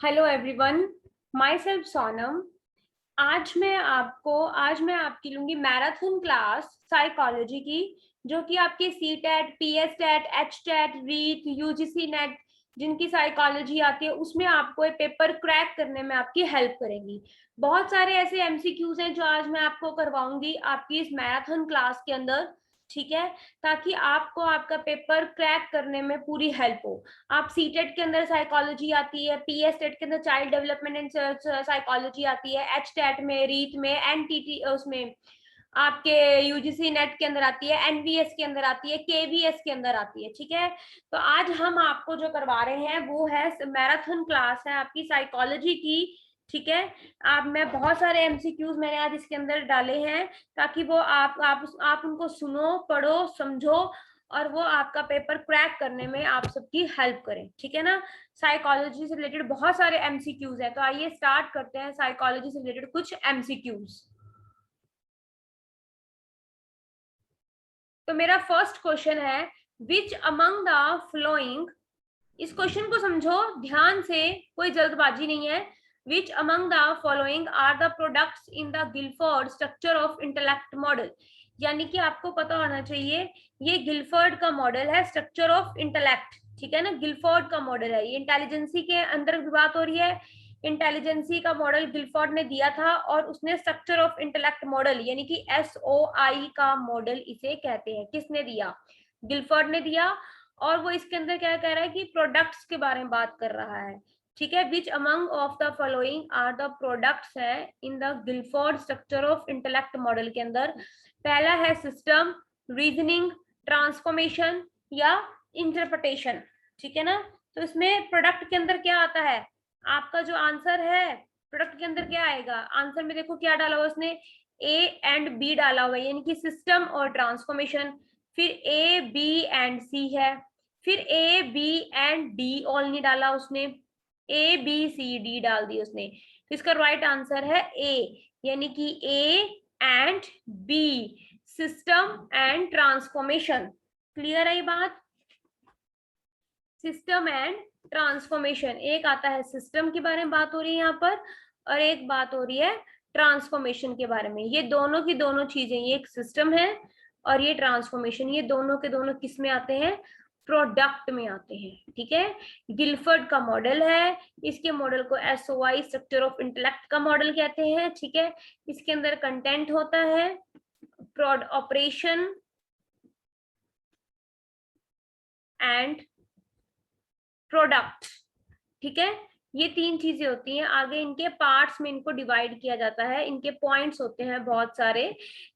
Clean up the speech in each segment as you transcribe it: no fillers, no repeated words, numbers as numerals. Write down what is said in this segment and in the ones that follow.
Hello everyone, my self Sonam. आज मैं आपकी लूंगी मैराथन क्लास साइकोलॉजी की, जो कि आपके C TET, P S TET, H TET, REET, UGC NET जिनकी साइकोलॉजी आती है उसमें आपको ये पेपर क्रैक करने में आपकी हेल्प करेंगी। बहुत सारे ऐसे एमसीक्यूज हैं जो आज मैं आपको करवाऊंगी आपकी इस मैराथन क्लास के अंदर, ठीक है, ताकि आपको आपका पेपर क्रैक करने में पूरी हेल्प हो। आप सीटेट के अंदर साइकोलॉजी आती है, पीएस टेट के अंदर चाइल्ड डेवलपमेंट एंड साइकोलॉजी आती है, एच टेट में, रीट में, एनटीटी उसमें आपके यूजीसी नेट के अंदर आती है, एनवीएस के अंदर आती है, केवीएस के अंदर आती है, ठीक है। तो आज हम आपको जो करवा रहे हैं वो है मैराथन क्लास है आपकी साइकोलॉजी की, ठीक है। आप मैं बहुत सारे एमसीक्यूज मैंने आज इसके अंदर डाले हैं ताकि वो आप उनको सुनो, पढ़ो, समझो और वो आपका पेपर क्रैक करने में आप सबकी हेल्प करें, ठीक है ना। साइकोलॉजी से रिलेटेड बहुत सारे एमसीक्यूज है, तो आइए स्टार्ट करते हैं साइकोलॉजी से रिलेटेड कुछ एमसीक्यूज। तो मेरा फर्स्ट क्वेश्चन है, विच अमंग द फ्लोइंग, इस क्वेश्चन को समझो ध्यान से, कोई जल्दबाजी नहीं है। Which among the following are the products in the Guilford structure of intellect model, यानी कि आपको पता होना चाहिए ये गिलफोर्ड का मॉडल है, स्ट्रक्चर ऑफ इंटेलेक्ट, ठीक है ना। गिलफोर्ड का मॉडल है ये, इंटेलिजेंसी के अंदर बात हो रही है। इंटेलिजेंसी का मॉडल गिलफोर्ड ने दिया था और उसने स्ट्रक्चर ऑफ इंटेलेक्ट मॉडल यानी कि SOI का मॉडल इसे कहते हैं। किसने दिया? गिलफोर्ड ने दिया। और वो इसके अंदर क्या कह रहा है कि प्रोडक्ट्स के बारे में बात कर रहा है, ठीक है। Which among of the following are the products है in the Guilford structure of intellect model के अंदर। पहला है सिस्टम, रीजनिंग, ट्रांसफॉर्मेशन या इंटरप्रिटेशन, ठीक है ना। तो इसमें प्रोडक्ट के अंदर क्या आता है? आपका जो आंसर है प्रोडक्ट के अंदर क्या आएगा? आंसर में देखो क्या डाला हुआ उसने, ए एंड बी डाला हुआ है, यानी कि सिस्टम और ट्रांसफॉर्मेशन। फिर ए बी एंड सी है, फिर A B and D all नहीं डाला उसने, ए बी सी डी डाल दी उसने। तो इसका राइट आंसर है ए, यानी कि A and B, system and transformation. Clear है ये बात? सिस्टम एंड ट्रांसफॉर्मेशन, एक आता है सिस्टम के बारे में बात हो रही है यहाँ पर, और एक बात हो रही है ट्रांसफॉर्मेशन के बारे में। ये दोनों की दोनों चीजें, ये एक सिस्टम है और ये ट्रांसफॉर्मेशन, ये दोनों के दोनों किस में आते हैं? प्रोडक्ट में आते हैं, ठीक है। गिलफोर्ड का मॉडल है, इसके मॉडल को SOI स्ट्रक्चर ऑफ इंटेलेक्ट का मॉडल कहते हैं, ठीक है। इसके अंदर कंटेंट होता है ऑपरेशन एंड प्रोडक्ट, ठीक है। ये तीन चीजें होती हैं, आगे इनके पार्ट्स में इनको डिवाइड किया जाता है, इनके पॉइंट्स होते हैं बहुत सारे।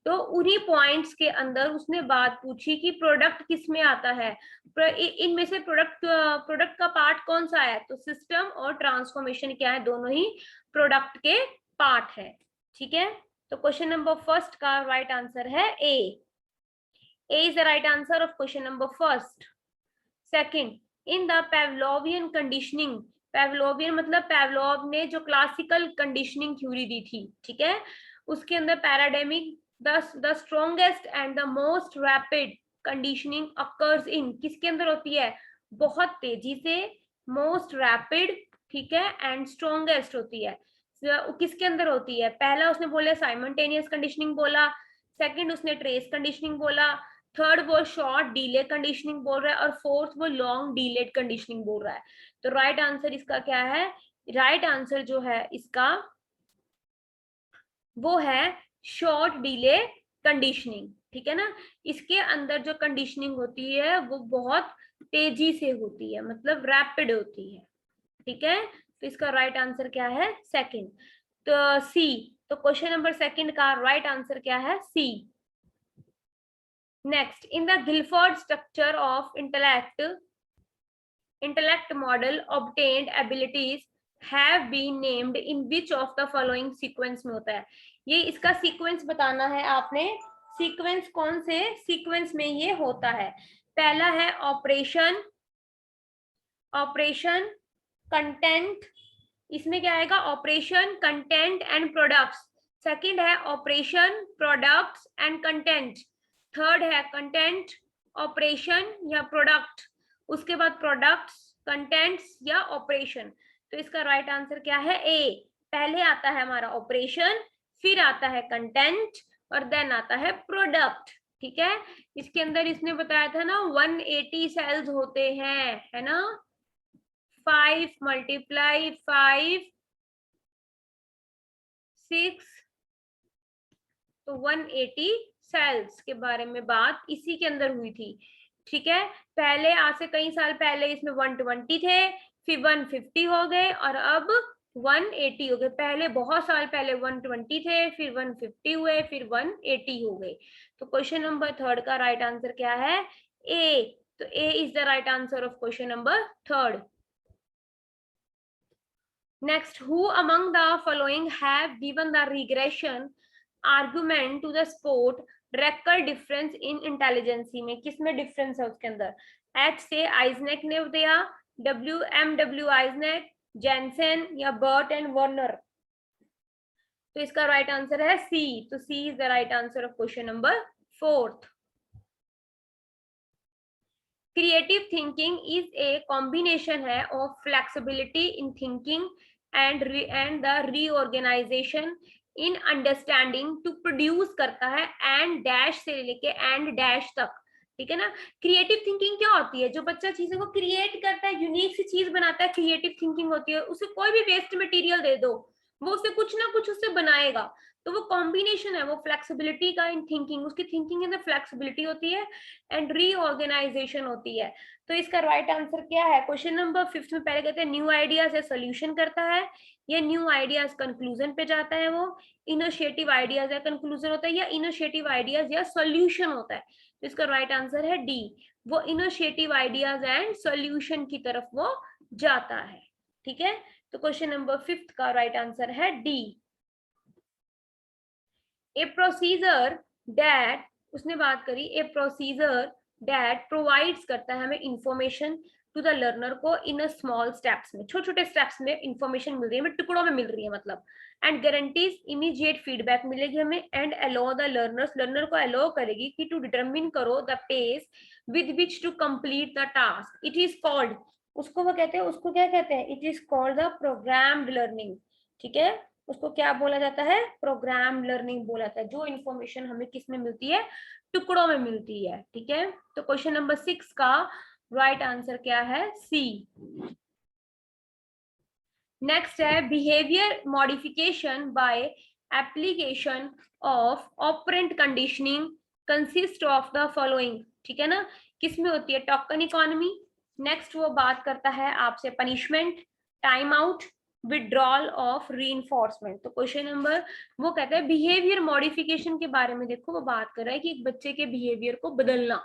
तो उन्हीं पॉइंट्स के अंदर उसने बात पूछी कि प्रोडक्ट किस में आता है, इनमें से प्रोडक्ट का पार्ट कौन सा है? तो सिस्टम और ट्रांसफॉर्मेशन क्या है? दोनों ही प्रोडक्ट के पार्ट है, ठीक है। तो क्वेश्चन नंबर फर्स्ट का राइट आंसर है A is the right answer of question number first. Second, in the Pavlovian conditioning, Pavlovian मतलब पेवलोव ने जो क्लासिकल कंडीशनिंग थ्योरी दी थी, ठीक है, उसके अंदर paradigmatic the strongest and the most rapid conditioning occurs in, किसके अंदर होती है? बहुत तेजी से, मोस्ट रैपिड, ठीक है, एंड स्ट्रॉन्गेस्ट होती है। किसके अंदर होती है? पहला उसने बोला साइमल्टेनियस कंडीशनिंग बोला, सेकंड उसने ट्रेस कंडीशनिंग बोला, थर्ड वो शॉर्ट डीले कंडीशनिंग बोल रहा है, और फोर्थ वो लॉन्ग डीलेड कंडीशनिंग बोल रहा है। तो राइट आंसर इसका क्या है? राइट आंसर जो है इसका वो है शॉर्ट डीले कंडीशनिंग, ठीक है ना। इसके अंदर जो कंडीशनिंग होती है वो बहुत तेजी से होती है, मतलब रैपिड होती है, ठीक है। तो इसका राइट आंसर क्या है? सेकंड, तो सी। तो क्वेश्चन नंबर सेकंड का राइट आंसर क्या है? सी। Next, in the Guilford structure of intellect model, obtained abilities have been named in which of the following sequence में होता है? ये इसका सीक्वेंस बताना है आपने, सीक्वेंस कौन से सीक्वेंस में ये होता है? पहला है ऑपरेशन, ऑपरेशन कंटेंट, इसमें क्या आएगा? Operation content and products. Second है operation products and content. Third है कंटेंट ऑपरेशन या प्रोडक्ट, उसके बाद प्रोडक्ट्स कंटेंट्स या ऑपरेशन। तो इसका राइट आंसर क्या है? ए। पहले आता है हमारा ऑपरेशन, फिर आता है कंटेंट और देन आता है प्रोडक्ट। ठीक है, इसके अंदर इसने बताया था ना 180 सेल्स होते हैं, है ना। 5 × 5 6, तो 180 सेल्स के बारे में बात इसी के अंदर हुई थी। ठीक है, पहले आज से कई साल पहले इसमें 120 थे, फिर 150 हो गए और अब 180 हो गए। पहले बहुत साल पहले 120 थे, फिर 150 हुए, फिर 180 हो गए। तो क्वेश्चन नंबर 3 का राइट आंसर क्या है? ए। तो A is the right answer of question number 3. Next, who among the following have given the regression argument to the sport record difference in intelligence? में किसमें difference है उसके अंदर? H से आइजनेक ने दिया, W आइजनेक, जेनसेन या बर्ट एंड वर्नर? तो इसका राइट आंसर है सी. तो C is the right answer of question number 4. Creative thinking is a combination है of flexibility in thinking and the reorganisation in understanding to produce करता है and dash से लेके and dash तक. ठीक है ना. क्रिएटिव थिंकिंग क्या होती है? जो बच्चा चीजों को क्रिएट करता है, यूनिक सी चीज बनाता है, क्रिएटिव थिंकिंग होती है. उसे कोई भी वेस्ट मटेरियल दे दो, वो उसे कुछ ना कुछ उससे बनाएगा. तो वो कॉम्बिनेशन है, वो फ्लेक्सिबिलिटी का इन थिंकिंग, उसकी थिंकिंग के अंदर फ्लेक्सिबिलिटी होती है एंड रीऑर्गेनाइजेशन होती है. तो इसका राइट आंसर क्या है? क्वेश्चन नंबर 5 में पहले कहते हैं न्यू आइडियाज या सोल्यूशन करता है, या न्यू आइडियाज कंक्लूजन पे जाता है, वो इनिशिएटिव आइडियाज या कंक्लूजन होता है, या इनिशिएटिव आइडियाज या सोल्यूशन होता है. तो इसका राइट आंसर है डी. वो इनिशिएटिव आइडियाज एंड सोल्यूशन की तरफ वो जाता है. ठीक है, तो क्वेश्चन नंबर 5 का राइट आंसर है डी. ए प्रोसीजर दैट, उसने बात करी, ए प्रोसीजर दैट प्रोवाइड्स करता है हमें इंफॉर्मेशन टू द लर्नर को इन अ स्मॉल स्टेप्स में, छोटे छोटे स्टेप्स में इंफॉर्मेशन मिल रही है, हमें टुकड़ों में मिल रही है मतलब. एंड गारंटीज इमीडिएट फीडबैक मिलेगी हमें and allow the learners, learner को अलो करेगी कि टू डिटरमिन करो the pace with which to complete the task. It is called, उसको वो कहते हैं, उसको क्या कहते हैं? It is called the programmed learning. ठीक है, उसको क्या बोला जाता है? प्रोग्राम लर्निंग बोला जाता है. जो इन्फॉर्मेशन हमें किस में मिलती है? टुकड़ों में मिलती है. ठीक है, तो क्वेश्चन नंबर 6 का राइट आंसर क्या है? सी. नेक्स्ट है behaviour modification by application of operant conditioning consist of the following. ठीक है ना, किसमें होती है? Token economy. नेक्स्ट वो बात करता है आपसे punishment, time out, withdrawal of reinforcement. तो क्वेश्चन नंबर, वो कहता है बिहेवियर मॉडिफिकेशन के बारे में. देखो वो बात कर रहा है कि एक बच्चे के बिहेवियर को बदलना.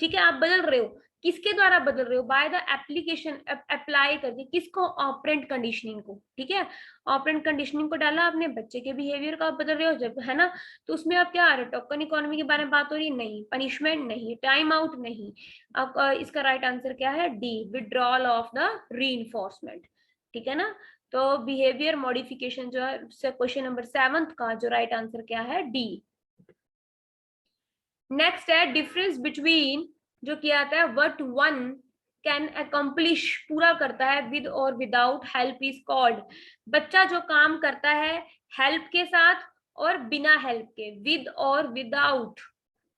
ठीक है, आप बदल रहे हो, किसके द्वारा बदल रहे हो? बाय द एप्लीकेशन, अप्लाई करके किसको? ऑपरेंट कंडीशनिंग को. ठीक है, ऑपरेंट कंडीशनिंग को डाला आपने, बच्चे के बिहेवियर का आप बदल रहे हो जब, है ना. तो उसमें आप क्या आ रहे हो? टोकन इकोनॉमी के बारे में बात हो रही है? नहीं. पनिशमेंट नहीं, टाइम आउट नहीं. अब इसका राइट आंसर क्या है? D, withdrawal of the reinforcement. ठीक है ना, तो बिहेवियर मॉडिफिकेशन जो है क्वेश्चन नंबर 7 का जो राइट आंसर क्या है? डी. नेक्स्ट है डिफरेंस बिटवीन, जो किया जाता है व्हाट वन कैन अकम्प्लिश, पूरा करता है, विद और विदाउट हेल्प इज कॉल्ड. बच्चा जो काम करता है हेल्प के साथ और बिना हेल्प के, विद और विदाउट.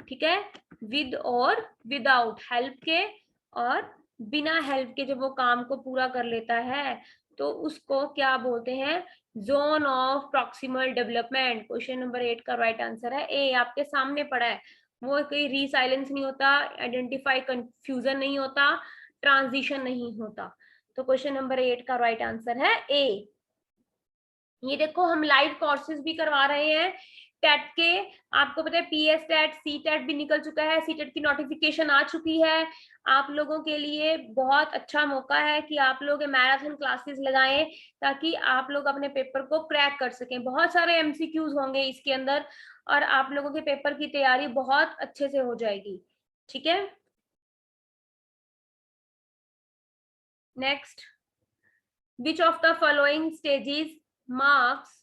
ठीक है, विद और विदाउट, हेल्प के और बिना हेल्प के जब वो काम को पूरा कर लेता है तो उसको क्या बोलते हैं? Zone of proximal development. Question number 8 का राइट आंसर है ए. आपके सामने पड़ा है, वो कोई रीसाइलेंस नहीं होता, आइडेंटिफाई कंफ्यूजन नहीं होता, ट्रांजिशन नहीं होता. तो क्वेश्चन नंबर 8 का राइट आंसर है ए. ये देखो हम लाइव कोर्सेज भी करवा रहे हैं टेट के. आपको पता है पीएस टेट, सी टेट भी निकल चुका है, सी टेट की नोटिफिकेशन आ चुकी है. आप लोगों के लिए बहुत अच्छा मौका है कि आप लोग मैराथन क्लासेस लगाएं ताकि आप लोग अपने पेपर को क्रैक कर सकें. बहुत सारे एमसीक्यूज होंगे इसके अंदर और आप लोगों के पेपर की तैयारी बहुत अच्छे से हो जाएगी. ठीक है, next, which of the following stages marks,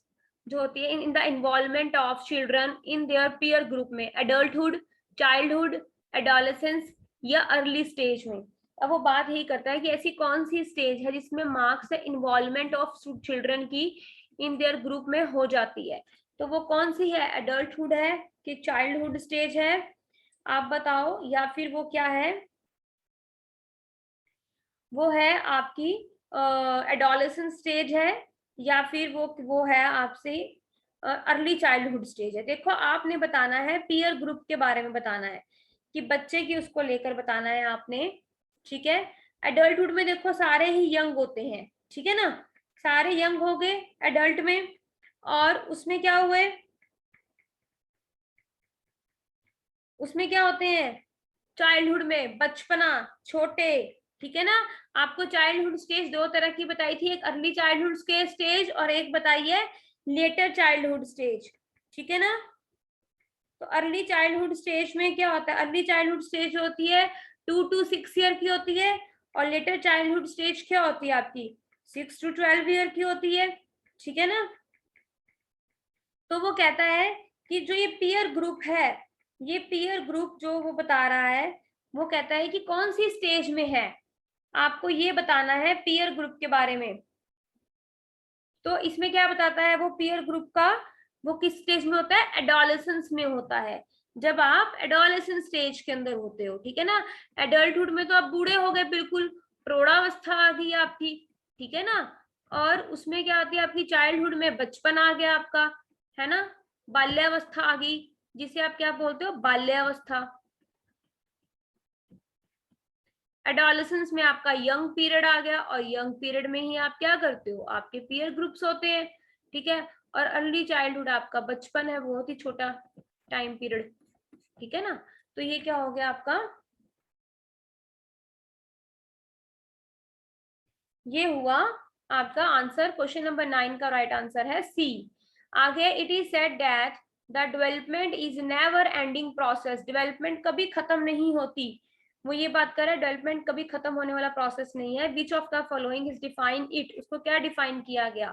जो होती है in the involvement of children in their peer group में, एडल्टहुड, चाइल्डहुड, एडोलेसेंस या अर्ली स्टेज में. अब वो बात यही करता है कि ऐसी कौन सी स्टेज है जिसमें मार्क्स से इन्वॉल्वमेंट ऑफ चिल्ड्रन की इन देयर ग्रुप में हो जाती है। तो वो कौन सी है, एडल्टहुड है कि चाइल्डहुड स्टेज है, आप बताओ, या फिर वो क्या है, वो है आपकी एडोलेसेंस स्टेज है, या फिर वो है आपसे अर्ली चाइल्डहुड स्टेज है। देखो आपने बताना है पीयर ग्रुप के बारे में, बताना है कि बच्चे की उसको लेकर बताना है आपने, ठीक है। एडल्टहुड में देखो सारे ही यंग होते हैं, ठीक है ना, सारे यंग हो गए एडल्ट में, और उसमें क्या हुए, उसमें क्या होते हैं, चाइल्डहुड में बचपना, छोटे, ठीक है ना। आपको चाइल्डहुड स्टेज दो तरह की बताई थी, एक अर्ली चाइल्डहुड के स्टेज और एक बताइए लेटर चाइल्डहुड स्टेज, ठीक है ना। तो अर्ली चाइल्डहुड स्टेज में क्या होता है, अर्ली चाइल्डहुड स्टेज होती है 2 to 6 ईयर की होती है, और लेटर चाइल्डहुड स्टेज क्या होती है आपकी 6 to 12 ईयर की होती है, ठीक है ना। तो वो कहता है कि जो ये पीयर ग्रुप है, ये पीयर ग्रुप जो वो बता रहा है, वो कहता है कि कौन सी स्टेज में है, आपको ये बताना है पीयर ग्रुप के बारे में। तो इसमें क्या बताता है वो पीयर ग्रुप का, वो किस स्टेज में होता है, एडोलेसेंस में होता है, जब आप एडोलेसेंस स्टेज के अंदर होते हो, ठीक है ना। एडल्टहुड में तो आप बूढ़े हो गए, बिल्कुल प्रौढ़ावस्था आ गई आपकी, ठीक है ना। और उसमें क्या आती है आपकी, चाइल्डहुड में बचपन आ गया आपका, है ना, बाल्यावस्था आ गई, जिसे आप क्या बोलते हो, बाल्यावस्था। एडोलेसेंस में आपका यंग पीरियड आ गया, और यंग पीरियड में ही आप क्या करते हो, आपके पीयर ग्रुप्स होते हैं, ठीक है। और अर्ली चाइल्डहुड आपका बचपन है, बहुत ही छोटा टाइम पीरियड, ठीक है ना। तो ये क्या हो गया आपका, ये हुआ आपका आंसर, क्वेश्चन नंबर 9 का राइट आंसर है सी। आगे it is said that the development is never ending process, development कभी खत्म नहीं होती, वो ये बात कर रहा है डेवलपमेंट कभी खत्म होने वाला प्रोसेस नहीं है। Which of the following is define it, उसको क्या डिफाइन किया गया,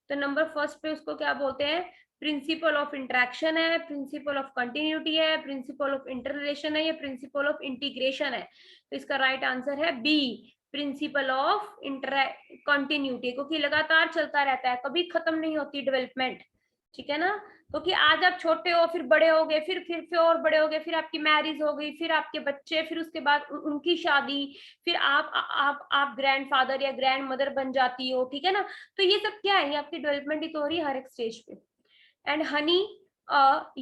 तो नंबर फर्स्ट पे उसको क्या बोलते हैं, प्रिंसिपल ऑफ इंटरेक्शन है, प्रिंसिपल ऑफ कंटिन्यूटी है, प्रिंसिपल ऑफ इंटररिलेशन है, या प्रिंसिपल ऑफ इंटीग्रेशन है। तो इसका राइट आंसर है बी, प्रिंसिपल ऑफ कंटिन्यूटी, क्योंकि लगातार चलता रहता है, कभी खत्म नहीं होती डेवलपमेंट, ठीक है ना। क्योंकि आज आप छोटे हो, फिर बड़े हो गए, फिर और बड़े हो गए, फिर आपकी मैरिज हो गई, फिर आपके बच्चे, फिर उसके बाद उनकी शादी, फिर आप ग्रैंडफादर या ग्रैंड मदर बन जाती हो, ठीक है ना। तो ये सब क्या है, ये आपकी डेवलपमेंट ही तो हो रही है हर एक स्टेज पे। एंड हनी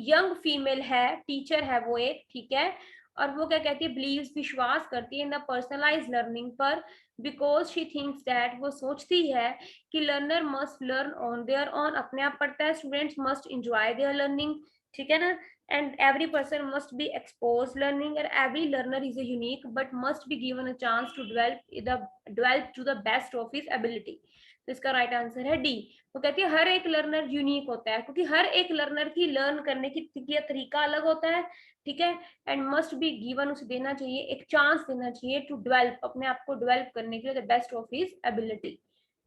यंग फीमेल है, टीचर है वो एक, ठीक है। और वो क्या कहती है, बिलीव्स, विश्वास करती है इन द पर्सनलाइज लर्निंग पर, बिकॉज शी थिंक्स दैट, वो सोचती है कि learner must learn on their on, अपने आप पढ़ता है, students must enjoy there learning, ठीक है ना। And every person must be expose learning, and every learner is a unique but must be given a chance to develop to the best of his ability। तो इसका right answer है D. वो कहती है हर एक लर्नर यूनिक होता है, क्योंकि हर एक लर्नर की लर्न करने की तरीका अलग होता है, ठीक है। एंड मस्ट बी गिवन, उसे देना चाहिए, एक चांस देना चाहिए टू डेवलप, अपने आप को डेवलप करने के लिए the best of his ability,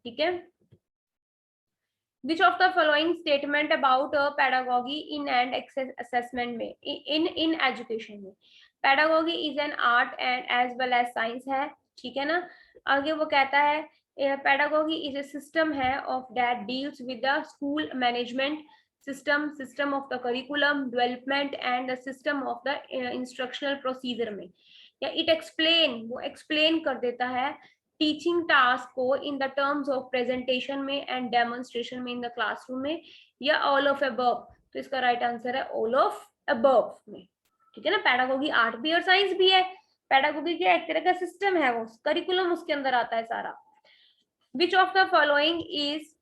ठीक है। Which of the following statement about a pedagogy in and assessment में, in education में, pedagogy is an art and as well as science है, ठीक है ना। आगे वो कहता है pedagogy is a system है of that deals with the school management system of the curriculum development and the system of the instructional procedure में, या it explain, वो explain कर देता है टीचिंग टास्क को in the terms of presentation में and demonstration में in the classroom में, या ऑल ऑफ अबव। तो इसका राइट आंसर है ऑल ऑफ अबव में, ठीक है ना। पैडागोगी आर्ट भी और साइंस भी है, पैडागोगी क्या एक तरह का सिस्टम है, वो करिकुलम उसके अंदर आता है सारा। Which of the following is,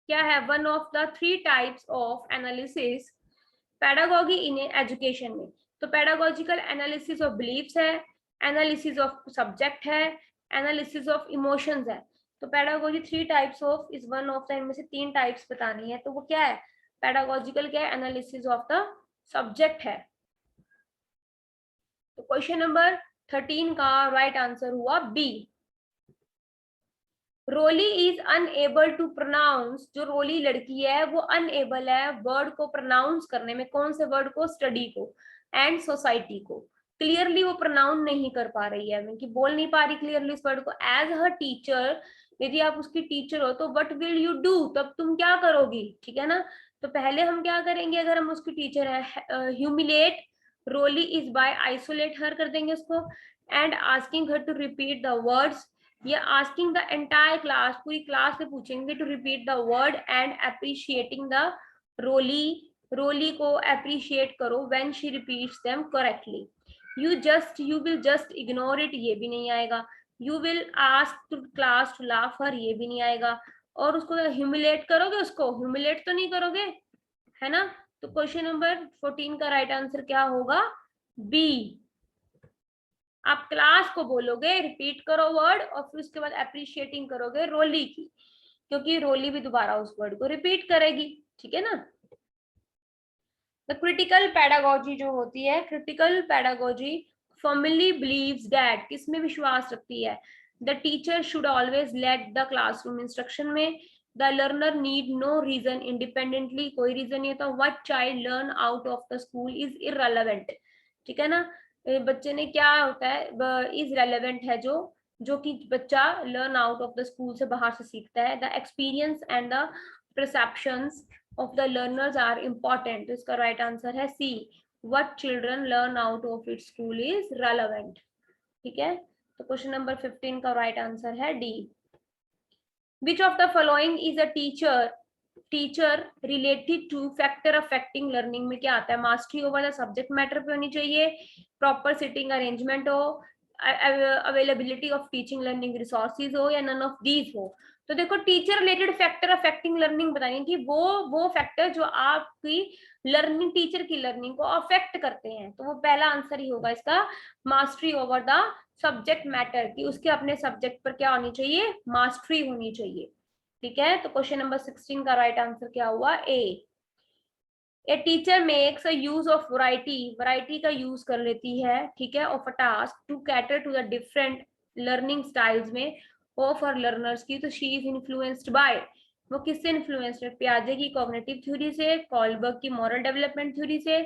क्या है, one of the 3 types of analysis pedagogy in education में। तो पैडागोजिकल एनालिसिस ऑफ बिलीफ्स है, एनालिसिस ऑफ सब्जेक्ट है, एनालिसिस ऑफ इमोशंस है। तो pedagogy 3 types of is one of the, इनमें से 3 टाइप्स बतानी है, तो वो क्या है, पैडागोजिकल क्या है, एनालिसिस ऑफ द सब्जेक्ट है। तो क्वेश्चन नंबर 13 का राइट आंसर हुआ B. Roli is unable to pronounce, जो रोली लड़की है वो अनएबल है वर्ड को प्रोनाउंस करने में, कौन से वर्ड को, स्टडी को एंड सोसाइटी को। क्लियरली वो प्रोनाउंस नहीं कर पा रही है, कि बोल नहीं पा रही क्लियरली इस वर्ड को। एज हर टीचर, यदि आप उसकी टीचर हो तो व्हाट विल यू डू, तब तुम क्या करोगी, ठीक है ना। तो पहले हम क्या करेंगे अगर हम उसकी टीचर है, humiliate Roli is by isolate her कर देंगे उसको, and asking her to repeat the words, ये आस्किंग द एंटायर क्लास, पूरी क्लास से पूछेंगे to repeat the word and appreciating the Roli, Roli को अप्रिशिएट करो when she repeats them correctly. You will just ignore it, ये भी नहीं आएगा। You will ask to class to laugh her, ये भी नहीं आएगा। और उसको ह्यूमिलेट करोगे, उसको ह्यूमिलेट तो नहीं करोगे, है ना। तो क्वेश्चन नंबर 14 का राइट आंसर क्या होगा, बी। आप क्लास को बोलोगे रिपीट करो वर्ड, और फिर उसके बाद अप्रिशिएटिंग करोगे रोली की, क्योंकि रोली भी दोबारा उस वर्ड को रिपीट करेगी, ठीक है ना। द क्रिटिकल पैडागोजी जो होती है, critical pedagogy firmly believes that, किसमें विश्वास रखती है, the teacher should always let the classroom instruction में, the learner need no reason independently, कोई रीजन नहीं होता, what child learn out of the school is irrelevant, ठीक है ना। बच्चे ने क्या होता है, इज रेलेवेंट है जो कि बच्चा learn out of the school से बाहर से सीखता है। The experience and the perceptions of the learners are important, तो इसका राइट आंसर है सी, what children learn out of its school is relevant, ठीक है। तो क्वेश्चन नंबर 15 का राइट आंसर है D. which of the following is a teacher related to factor affecting learning में क्या आता है, mastery over the subject matter पे होनी चाहिए, प्रॉपर सिटिंग अरेंजमेंट हो, availability of teaching learning resources हो, या नन ऑफ दीज हो। तो देखो teacher related factor affecting learning बताइए कि वो फैक्टर जो आपकी लर्निंग, टीचर की लर्निंग को अफेक्ट करते हैं, तो वो पहला आंसर ही होगा इसका, mastery over the subject matter, की उसके अपने सब्जेक्ट पर क्या होनी चाहिए, मास्टरी होनी चाहिए, ठीक है। तो क्वेश्चन नंबर 16 का राइट आंसर क्या हुआ, A. A teacher makes a use of variety का यूज कर लेती है, ठीक है, of a task to cater to the different learning styles में ऑफ हर लर्नर्स की, तो शी इज इन्फ्लुएंस्ड बाय, वो किससे इन्फ्लुएंस्ड है, पियाजे की कॉग्निटिव थ्योरी से, कॉलबर्ग की मॉरल डेवलपमेंट थ्योरी से,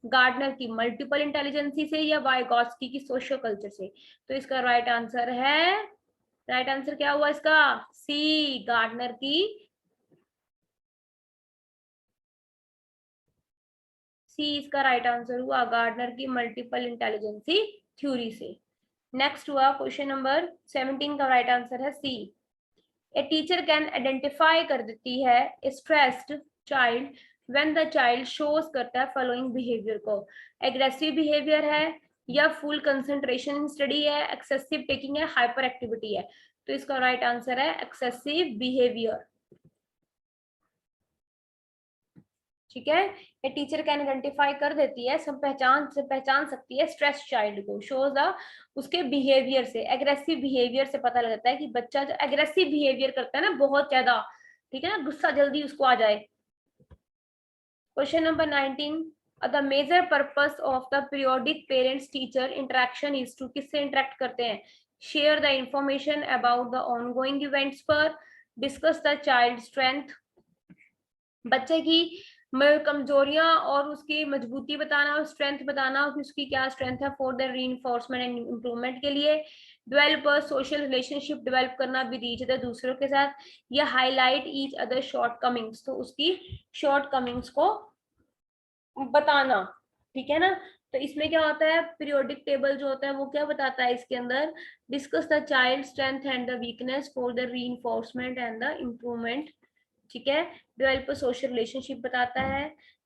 गार्डनर की मल्टीपल इंटेलिजेंसी से, या वाइगॉत्स्की की सोशल कल्चर से। तो इसका राइट आंसर है, राइट आंसर क्या हुआ इसका, सी, गार्डनर की, सी इसका राइट आंसर हुआ, गार्डनर की मल्टीपल इंटेलिजेंसी थ्योरी से। नेक्स्ट हुआ क्वेश्चन नंबर 17 का राइट आंसर है सी। ए टीचर कैन आइडेंटिफाई कर देती है stressed child when the child shows करता है फॉलोइंग बिहेवियर को, एग्रेसिव बिहेवियर है, या फुल कंसंट्रेशन इन स्टडी है, एक्सेसिव टेकिंग है, हाइपर एक्टिविटी है। तो इसका राइट आंसर है एक्सेसिव बिहेवियर, ठीक है। ये टीचर कैन आइडेंटिफाई कर देती है, सब पहचान सकती है स्ट्रेस चाइल्ड को, शोज द उसके बिहेवियर से, एग्रेसिव बिहेवियर से पता लगता है कि बच्चा जो एग्रेसिव बिहेवियर करता है ना बहुत ज्यादा, ठीक है ना, गुस्सा जल्दी उसको आ जाए। Question number 19, the major purpose of the periodic parents teacher interaction is to, किससे इंटरेक्ट करते हैं, share the information about the ongoing events पर, डिस्कस द चाइल्ड स्ट्रेंथ, बच्चे की कमजोरियां और उसकी मजबूती बताना, और स्ट्रेंथ बताना कि उसकी क्या स्ट्रेंथ है for the reinforcement and improvement के लिए, डेवलप सोशल रिलेशनशिप डेवलप करना विद ईच अदर, दूसरों के साथ, या highlight each other shortcomings, तो उसकी शॉर्ट कमिंग्स को बताना, ठीक है ना। तो इसमें क्या होता है, पीरियोडिक टेबल जो होता है वो क्या बताता है इसके अंदर, discuss the child strength and the weakness for the reinforcement and the improvement, ठीक है, डेवलप सोशल रिलेशनशिप बताता है,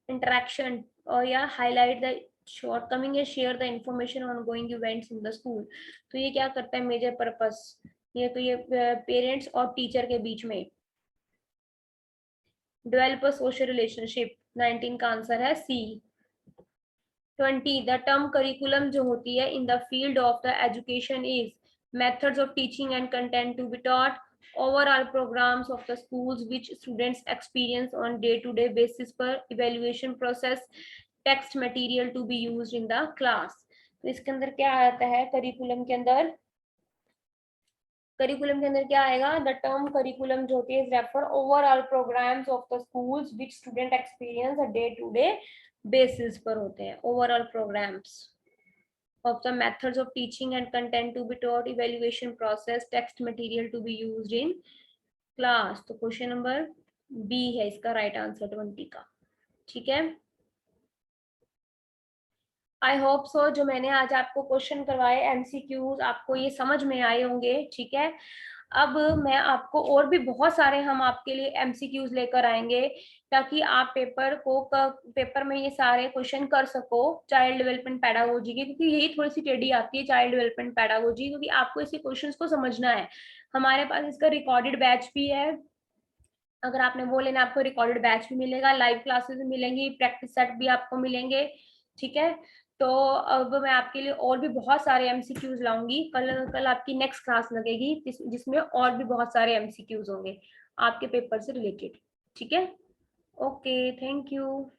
इंटरेक्शन, और या हाईलाइट द शॉर्टकमिंग या share the information on going events in the school. तो ये क्या करता है, मेजर पर्पस, ये तो ये पेरेंट्स और टीचर के बीच में, डेवलप सोशल रिलेशनशिप, 19 का आंसर है सी। 20, द टर्म करिकुलम जो होती है in the field of the education is methods of teaching and content to be taught, overall programs of the schools which students experience on day-to-day basis per, evaluation process, text material to be used in the class। तो इसके अंदर क्या आता है, curriculum के अंदर क्या आएगा, द टर्म करिकुलम जो होती है refer overall programs of the schools which student experience day to day basis पर होते हैं, overall programs, of the methods of teaching and content to be taught, evaluation process, text material to be used in class. तो question number B है इसका right answer 20 का। ठीक है, I hope so जो मैंने आज आपको क्वेश्चन करवाए एमसीक्यूज आपको ये समझ में आए होंगे। ठीक है, अब मैं आपको और भी बहुत सारे हम आपके लिए एमसीक्यूज लेकर आएंगे ताकि आप पेपर में ये सारे क्वेश्चन कर सको चाइल्ड डेवलपमेंट पैडागोजी के, क्योंकि यही थोड़ी सी टेढ़ी आती है चाइल्ड डेवलपमेंट पैडागोजी, क्योंकि आपको इसी क्वेश्चंस को समझना है। हमारे पास इसका रिकॉर्डेड बैच भी है, अगर आपने वो लेना आपको रिकॉर्डेड बैच भी मिलेगा, लाइव क्लासेस भी मिलेंगी, प्रैक्टिस सेट भी आपको मिलेंगे। ठीक है, तो अब मैं आपके लिए और भी बहुत सारे एमसीक्यूज लाऊंगी। कल आपकी नेक्स्ट क्लास लगेगी जिसमें और भी बहुत सारे एमसीक्यूज होंगे आपके पेपर से रिलेटेड। ठीक है, ओके, थैंक यू।